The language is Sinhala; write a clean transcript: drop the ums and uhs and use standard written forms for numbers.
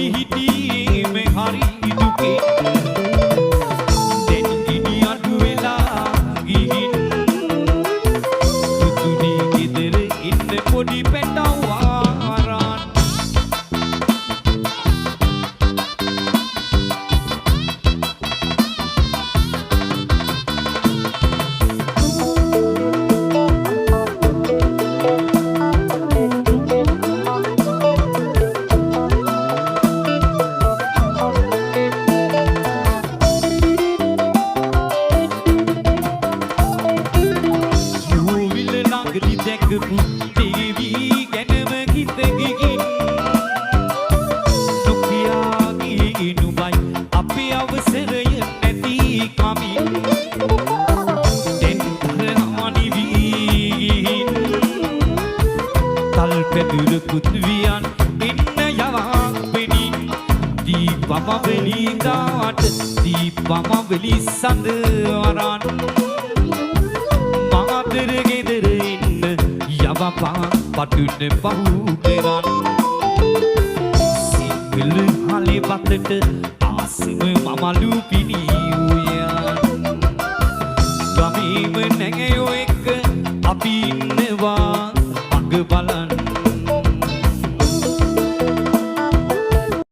පිහිටීම හරි දුකේ දැන් ගිනි අඩු වෙලා ගිහින් පුතුනේ ගෙදර ඉන්න පොඩි පැටවරන් සඳ වරන් මාතර ගෙදර ඉන්න යවපා පටුන පහු පෙරන් සිංහල හලේ බතට ආසම මමලු පිණි